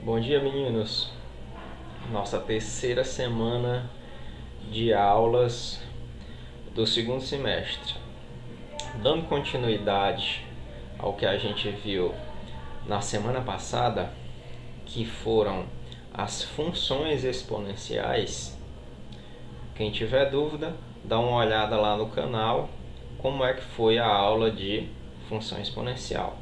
Bom dia, meninos. Nossa terceira semana de aulas do segundo semestre. Dando continuidade ao que a gente viu na semana passada, que foram as funções exponenciais. Quem tiver dúvida, dá uma olhada lá no canal, como é que foi a aula de função exponencial.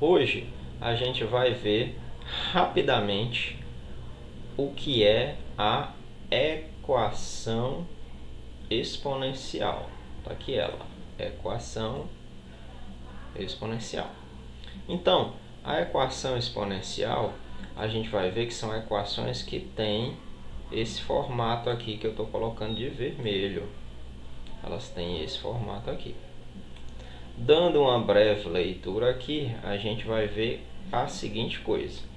Hoje a gente vai ver rapidamente o que é a equação exponencial. Está aqui ela, equação exponencial. Então, a equação exponencial, a gente vai ver que são equações que têm esse formato aqui que eu estou colocando de vermelho. Elas têm esse formato aqui. Dando uma breve leitura aqui, a gente vai ver a seguinte coisa.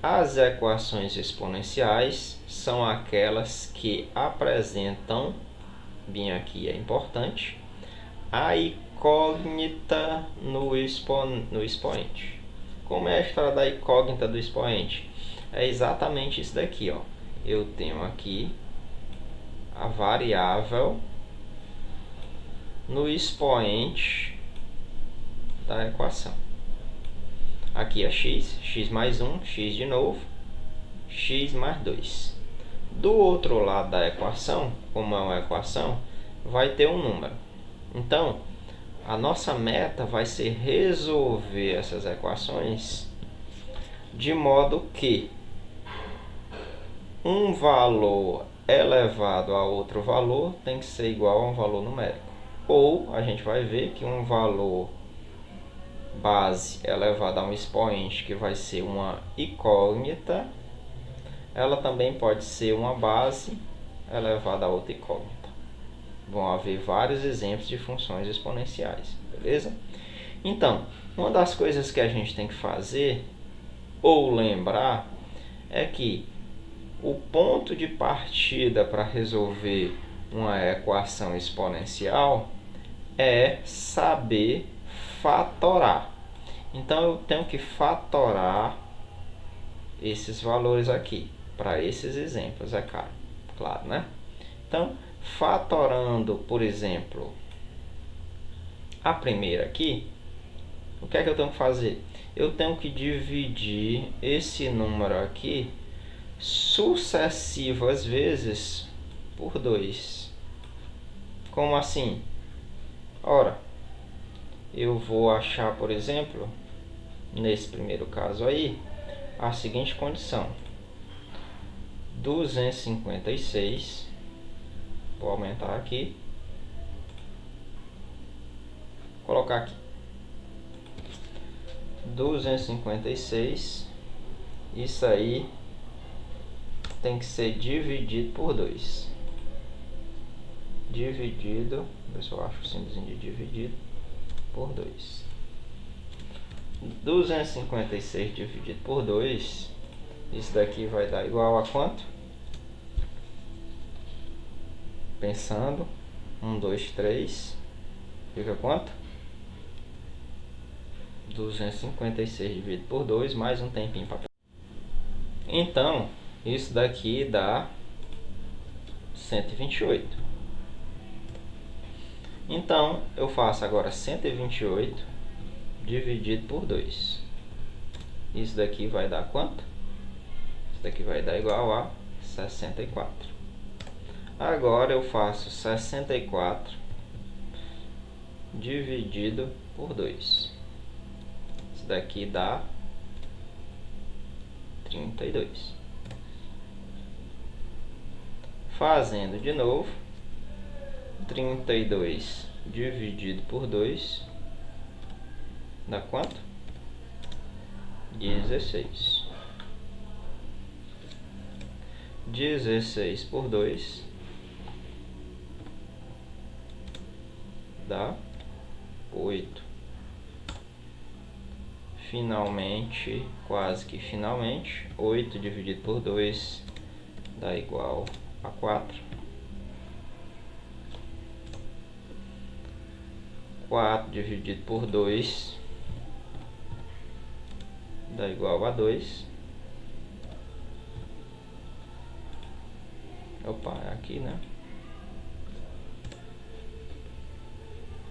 As equações exponenciais são aquelas que apresentam, bem aqui é importante, a incógnita no expoente. Como é a história da incógnita do expoente? É exatamente isso daqui, ó. Eu tenho aqui a variável no expoente da equação. Aqui é x mais 1, x de novo, x mais 2. Do outro lado da equação, como é uma equação, vai ter um número. Então, a nossa meta vai ser resolver essas equações de modo que um valor elevado a outro valor tem que ser igual a um valor numérico. Ou a gente vai ver que um valor base elevado a um expoente, que vai ser uma incógnita, ela também pode ser uma base elevada a outra incógnita. Vão haver vários exemplos de funções exponenciais, beleza? Então, uma das coisas que a gente tem que fazer ou lembrar é que o ponto de partida para resolver uma equação exponencial é saber fatorar. Então eu tenho que fatorar esses valores aqui para esses exemplos, é claro, né? Então, fatorando, por exemplo, a primeira aqui, o que é que eu tenho que fazer? Eu tenho que dividir esse número aqui sucessivas vezes por 2. Como assim? Ora, eu vou achar, por exemplo, nesse primeiro caso aí, a seguinte condição: 256, vou aumentar aqui, colocar aqui 256, isso aí tem que ser dividido por 2. Dividido, ver se eu acho o símbolozinho de dividido, por 2. 256 dividido por 2, isso daqui vai dar igual a quanto? Pensando, 1, 2, 3, fica quanto? 256 dividido por 2, mais um tempinho para... Então, isso daqui dá 128. Então, eu faço agora 128 dividido por 2. Isso daqui vai dar quanto? Isso daqui vai dar igual a 64. Agora eu faço 64 dividido por 2. Isso daqui dá 32. Fazendo de novo, 32 dividido por 2 dá quanto? 16. 16 por 2 dá 8. Finalmente, quase que finalmente, 8 dividido por 2 dá igual a 4. 4 dividido por 2 dá igual a 2. Opa, é aqui, né?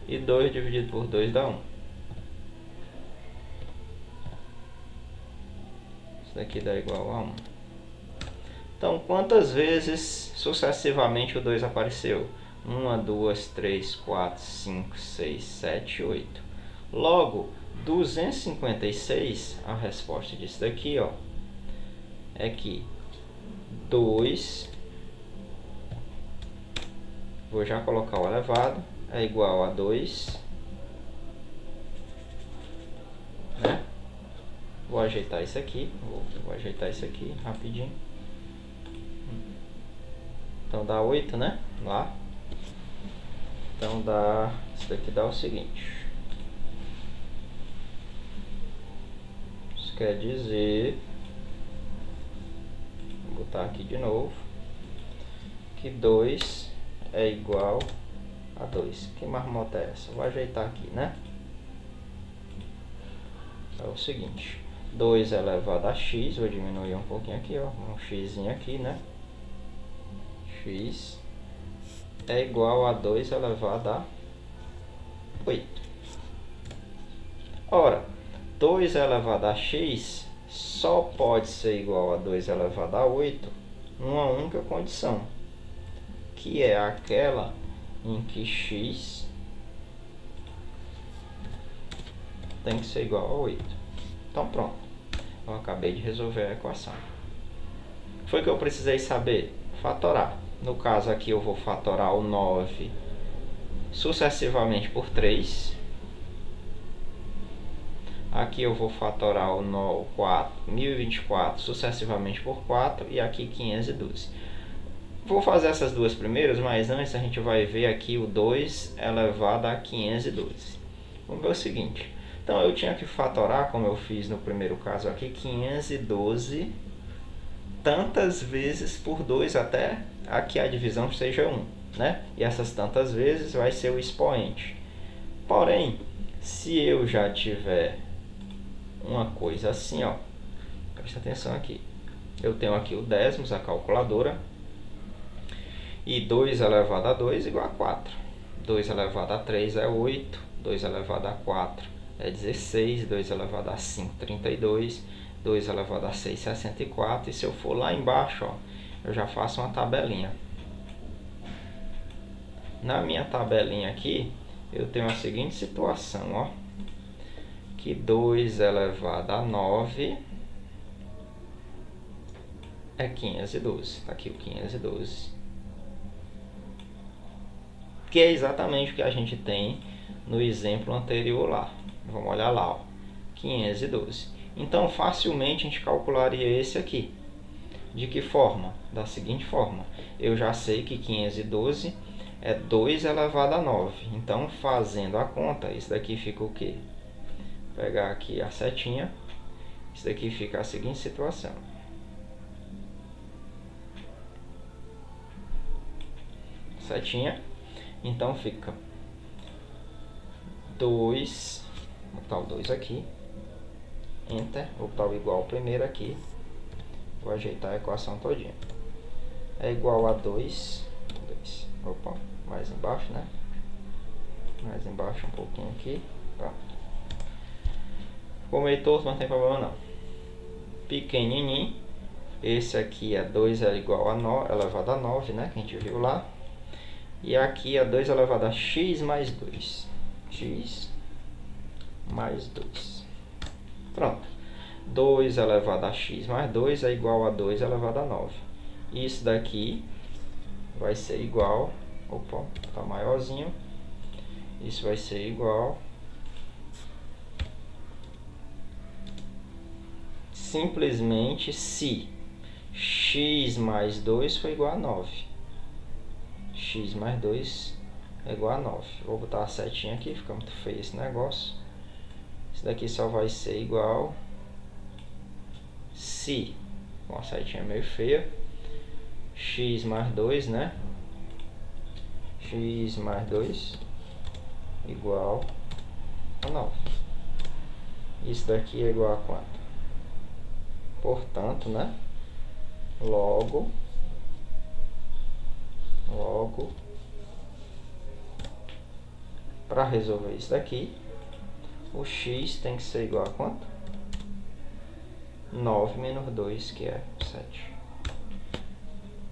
E 2 dividido por 2 dá 1. Isso daqui dá igual a 1. Então, quantas vezes sucessivamente o 2 apareceu? 1, 2, 3, 4, 5, 6, 7, 8. Logo, 256, a resposta disso daqui, ó, é que 2, vou já colocar o elevado, é igual a 2, né? Vou ajeitar isso aqui, vou ajeitar isso aqui rapidinho. Então dá 8, né? Lá. Então dá, isso daqui dá o seguinte. Isso quer dizer, vou botar aqui de novo, que 2 é igual a 2. Que marmota é essa? Vou ajeitar aqui, né? É o seguinte, 2 elevado a x, vou diminuir um pouquinho aqui, ó, um xzinho aqui, né? X é igual a 2 elevado a 8. Ora, 2 elevado a x só pode ser igual a 2 elevado a 8 numa única condição, que é aquela em que x tem que ser igual a 8. Então pronto, eu acabei de resolver a equação. Foi que eu precisei saber? Fatorar. No caso aqui eu vou fatorar o 9 sucessivamente por 3. Aqui eu vou fatorar o 1024 sucessivamente por 4 e aqui 512. Vou fazer essas duas primeiras, mas antes a gente vai ver aqui o 2 elevado a 512. Vamos ver o seguinte. Então eu tinha que fatorar, como eu fiz no primeiro caso aqui, 512 tantas vezes por 2 até aqui a divisão seja 1, né? E essas tantas vezes vai ser o expoente. Porém, se eu já tiver uma coisa assim, ó, presta atenção aqui. Eu tenho aqui o décimos, a calculadora, e 2 elevado a 2 igual a 4. 2 elevado a 3 é 8, 2 elevado a 4 é 16, 2 elevado a 5, 32, 2 elevado a 6, 64. E se eu for lá embaixo, ó, eu já faço uma tabelinha. Na minha tabelinha aqui, eu tenho a seguinte situação, ó, que 2 elevado a 9 é 512. Tá aqui o 512. Que é exatamente o que a gente tem no exemplo anterior lá. Vamos olhar lá, ó, 512. Então, facilmente a gente calcularia esse aqui. De que forma? Da seguinte forma. Eu já sei que 512 é 2 elevado a 9. Então, fazendo a conta, isso daqui fica o quê? Vou pegar aqui a setinha. Isso daqui fica a seguinte situação. Setinha. Então, fica 2, vou botar o 2 aqui. Enter, vou botar o igual ao primeiro aqui. Vou ajeitar a equação todinha. É igual a 2. Opa, mais embaixo, né? Mais embaixo um pouquinho aqui. Pronto. Ficou meio torto, mas não tem problema não. Pequenininho. Esse aqui é 2 é igual a 9, elevado a 9, né? Que a gente viu lá. E aqui é 2 elevado a x mais 2. X mais 2. Pronto. 2 elevado a x mais 2 é igual a 2 elevado a 9. Isso daqui vai ser igual... Opa, tá maiorzinho. Isso vai ser igual... Simplesmente se x mais 2 for igual a 9. X mais 2 é igual a 9. Vou botar a setinha aqui, fica muito feio esse negócio. Isso daqui só vai ser igual... Se, com a setinha meio feia, x mais 2, né? X mais 2 igual a 9. Isso daqui é igual a quanto? Portanto, né? Logo, Logo, para resolver isso daqui, o x tem que ser igual a quanto? 9 menos 2, que é 7.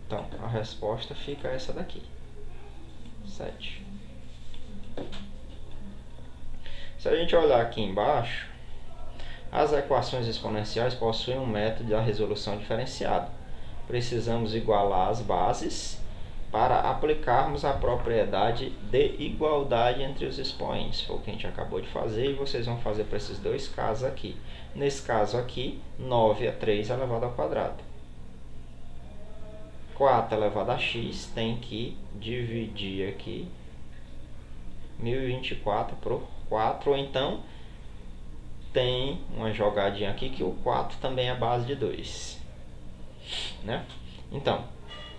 Então, a resposta fica essa daqui, 7. Se a gente olhar aqui embaixo, as equações exponenciais possuem um método de resolução diferenciado. Precisamos igualar as bases para aplicarmos a propriedade de igualdade entre os expoentes. Foi o que a gente acabou de fazer e vocês vão fazer para esses dois casos aqui. Nesse caso aqui, 9 é 3 elevado ao quadrado. 4 elevado a x tem que dividir aqui 1024 por 4, ou então tem uma jogadinha aqui que o 4 também é base de 2. Né? Então,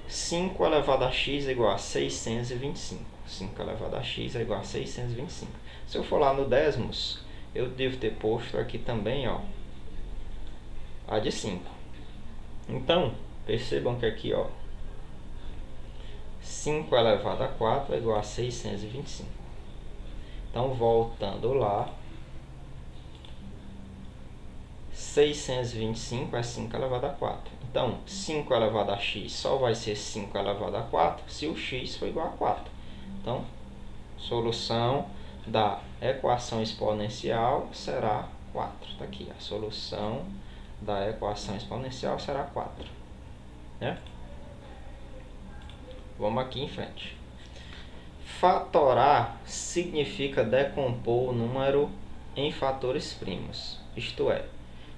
5 elevado a x é igual a 625. 5 elevado a x é igual a 625. Se eu for lá no décimos, eu devo ter posto aqui também, ó, a de 5. Então, percebam que aqui, ó, 5 elevado a 4 é igual a 625. Então, voltando lá, 625 é 5 elevado a 4. Então, 5 elevado a x só vai ser 5 elevado a 4 se o x for igual a 4. Então, solução da equação exponencial será 4. Está aqui, a solução da equação exponencial será 4. Né? Vamos aqui em frente. Fatorar significa decompor o número em fatores primos, isto é,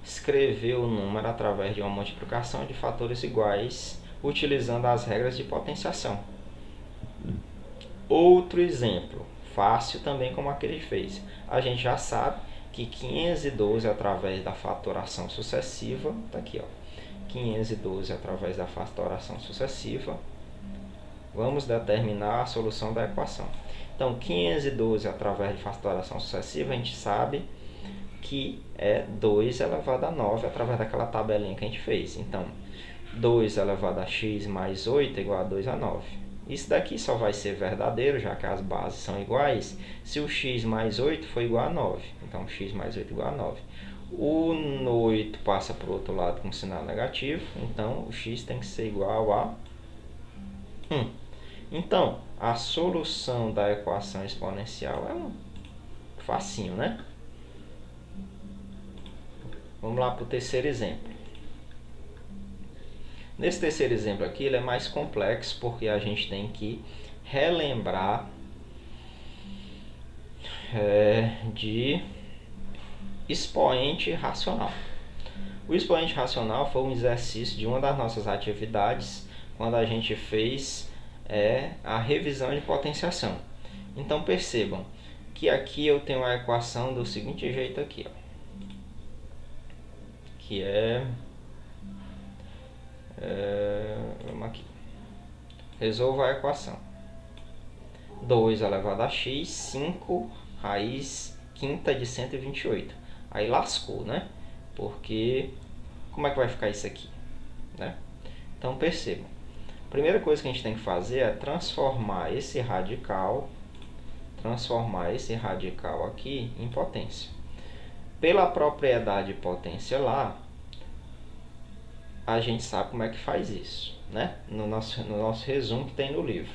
escrever o número através de uma multiplicação de fatores iguais, utilizando as regras de potenciação. Outro exemplo, fácil também como aquele fez. A gente já sabe que 512 através da fatoração sucessiva, está aqui, ó, 512 através da fatoração sucessiva, vamos determinar a solução da equação. Então, 512 através de fatoração sucessiva, a gente sabe que é 2 elevado a 9 através daquela tabelinha que a gente fez. Então, 2 elevado a x mais 8 é igual a 2 a 9. Isso daqui só vai ser verdadeiro, já que as bases são iguais, se o x mais 8 for igual a 9. Então, x mais 8 é igual a 9. O 8 passa para o outro lado com sinal negativo, então o x tem que ser igual a 1. Então, a solução da equação exponencial é facinho, né? Vamos lá para o terceiro exemplo. Nesse terceiro exemplo aqui, ele é mais complexo, porque a gente tem que relembrar de expoente racional. O expoente racional foi um exercício de uma das nossas atividades, quando a gente fez a revisão de potenciação. Então, percebam que aqui eu tenho a equação do seguinte jeito aqui, ó, que vamos aqui, resolva a equação. 2 elevado a x, 5 raiz quinta de 128. Aí lascou, né? Porque como é que vai ficar isso aqui, né? Então, percebam. A primeira coisa que a gente tem que fazer é transformar esse radical aqui em potência. Pela propriedade potência lá, a gente sabe como é que faz isso, né? No nosso resumo que tem no livro.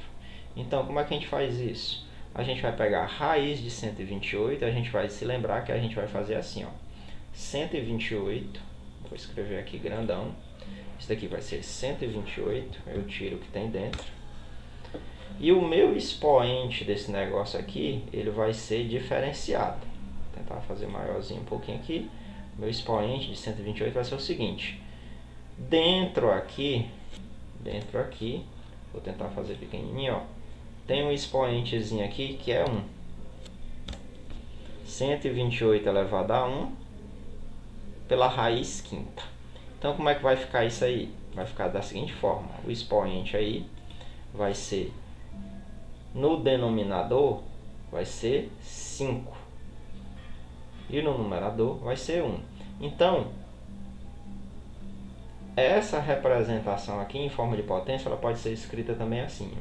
Então, como é que a gente faz isso? A gente vai pegar a raiz de 128, a gente vai se lembrar que a gente vai fazer assim, ó. 128, vou escrever aqui grandão. Isso daqui vai ser 128, eu tiro o que tem dentro. E o meu expoente desse negócio aqui, ele vai ser diferenciado. Vou tentar fazer maiorzinho um pouquinho aqui. Meu expoente de 128 vai ser o seguinte. Dentro aqui, vou tentar fazer pequenininho, ó. Tem um expoentezinho aqui que é 1. 128 elevado a 1 pela raiz quinta. Então, como é que vai ficar isso aí? Vai ficar da seguinte forma. O expoente aí vai ser, no denominador, vai ser 5. E no numerador vai ser 1. Então, essa representação aqui em forma de potência, ela pode ser escrita também assim.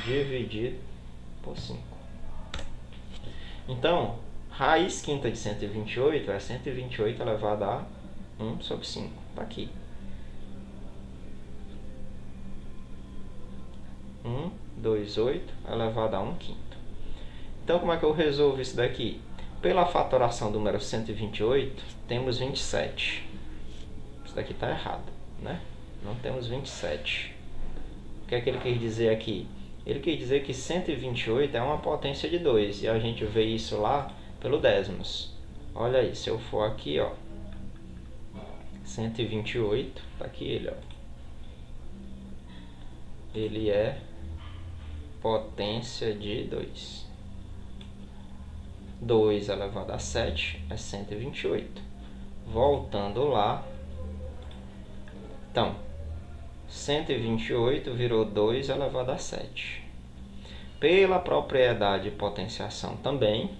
dividido por 5. Então, raiz quinta de 128 é 128 elevado a 1 sobre 5. Está aqui. 128 elevado a 1 quinto. Então, como é que eu resolvo isso daqui? Pela fatoração do número 128, temos 27. Isso daqui está errado, né? Não temos 27. O que é que ele quis dizer aqui? Ele quis dizer que 128 é uma potência de 2. E a gente vê isso lá pelo décimos. Olha aí, se eu for aqui, ó. 128, tá aqui ele, ó. Ele é potência de 2. 2 elevado a 7 é 128. Voltando lá. Então, 128 virou 2 elevado a 7. Pela propriedade de potenciação também,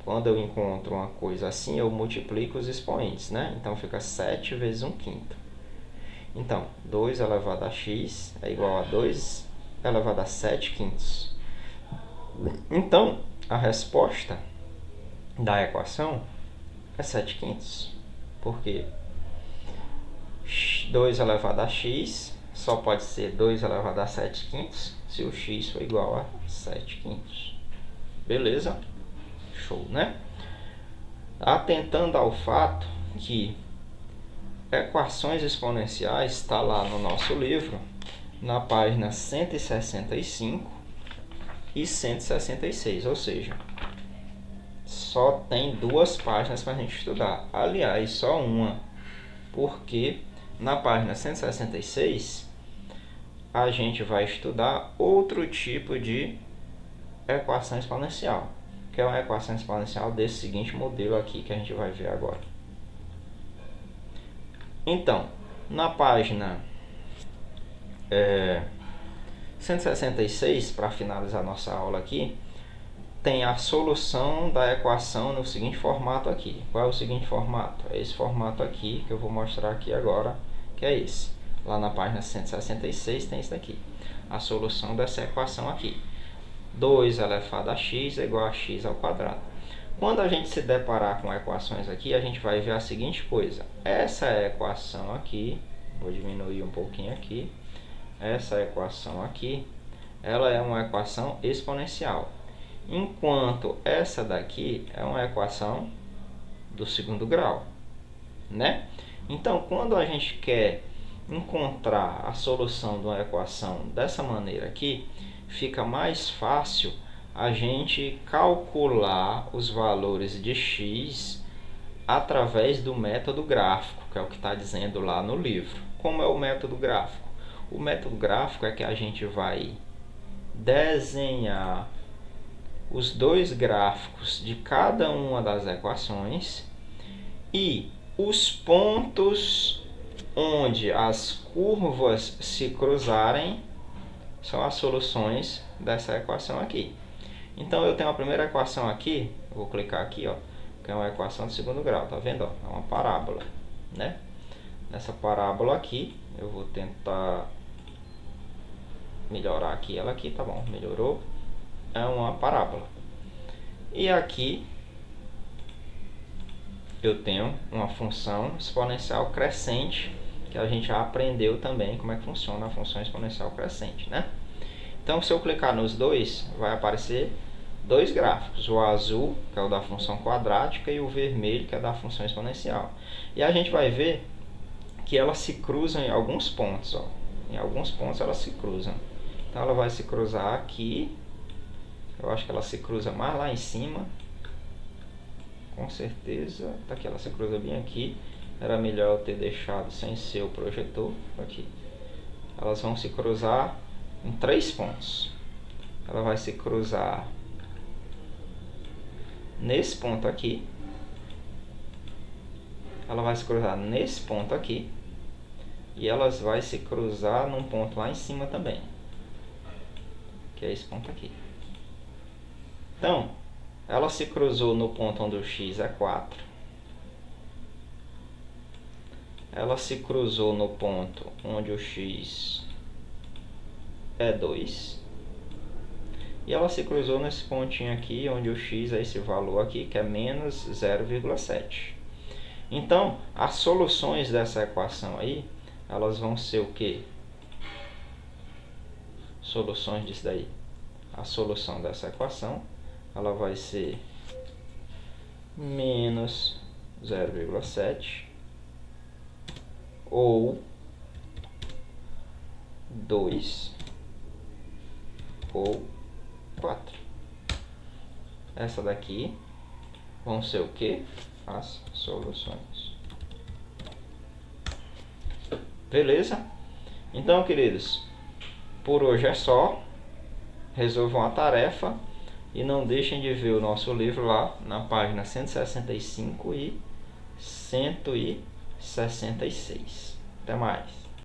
quando eu encontro uma coisa assim, eu multiplico os expoentes, né? Então, fica 7 vezes 1 quinto. Então, 2 elevado a x é igual a 2 elevado a 7 quintos. Então, a resposta da equação é 7 quintos. Por quê? 2 elevado a x só pode ser 2 elevado a 7 quintos se o x for igual a 7 quintos. Beleza? Show, né? Atentando ao fato que equações exponenciais está lá no nosso livro, na página 165 e 166, ou seja, só tem 2 páginas para a gente estudar. Aliás, só uma, porque na página 166 a gente vai estudar outro tipo de equação exponencial, que é uma equação exponencial desse seguinte modelo aqui que a gente vai ver agora. Então, na página 166, para finalizar nossa aula aqui, tem a solução da equação no seguinte formato aqui. Qual é o seguinte formato? É esse formato aqui que eu vou mostrar aqui agora, que é esse. Lá na página 166 tem isso daqui. A solução dessa equação aqui. 2 elevado a x é igual a x ao quadrado. Quando a gente se deparar com equações aqui, a gente vai ver a seguinte coisa. Essa equação aqui, vou diminuir um pouquinho aqui. Essa equação aqui, ela é uma equação exponencial. Enquanto essa daqui é uma equação do segundo grau, né? Então, quando a gente quer encontrar a solução de uma equação dessa maneira aqui, fica mais fácil a gente calcular os valores de x através do método gráfico, que é o que está dizendo lá no livro. Como é o método gráfico? O método gráfico é que a gente vai desenhar os 2 gráficos de cada uma das equações e os pontos onde as curvas se cruzarem são as soluções dessa equação aqui. Então, eu tenho a primeira equação aqui, eu vou clicar aqui, ó, que é uma equação de segundo grau, tá vendo? Ó? É uma parábola, né? Nessa parábola aqui, eu vou tentar melhorar aqui ela aqui, tá bom, melhorou. É uma parábola. E aqui eu tenho uma função exponencial crescente, que a gente já aprendeu também como é que funciona a função exponencial crescente, né? Então, se eu clicar nos dois, vai aparecer 2 gráficos, o azul, que é o da função quadrática, e o vermelho, que é da função exponencial. E a gente vai ver que elas se cruzam em alguns pontos, ó. Em alguns pontos elas se cruzam. Então, ela vai se cruzar aqui. Eu acho que ela se cruza mais lá em cima. Com certeza. Tá aqui, ela se cruza bem aqui. Era melhor eu ter deixado sem ser o projetor. Aqui. Elas vão se cruzar em 3 pontos. Ela vai se cruzar nesse ponto aqui. Ela vai se cruzar nesse ponto aqui. E elas vai se cruzar num ponto lá em cima também. Que é esse ponto aqui. Então, ela se cruzou no ponto onde o x é 4. ela se cruzou no ponto onde o x é 2. E ela se cruzou nesse pontinho aqui, onde o x é esse valor aqui, que é menos 0,7. Então, as soluções dessa equação aí, elas vão ser o quê? Soluções disso daí. A solução dessa equação, ela vai ser menos 0,7 ou 2 ou 4. Essa daqui vão ser o que? As soluções. Beleza? Então, queridos, por hoje é só. Resolvam a tarefa e não deixem de ver o nosso livro lá na página 165 e 166. Até mais.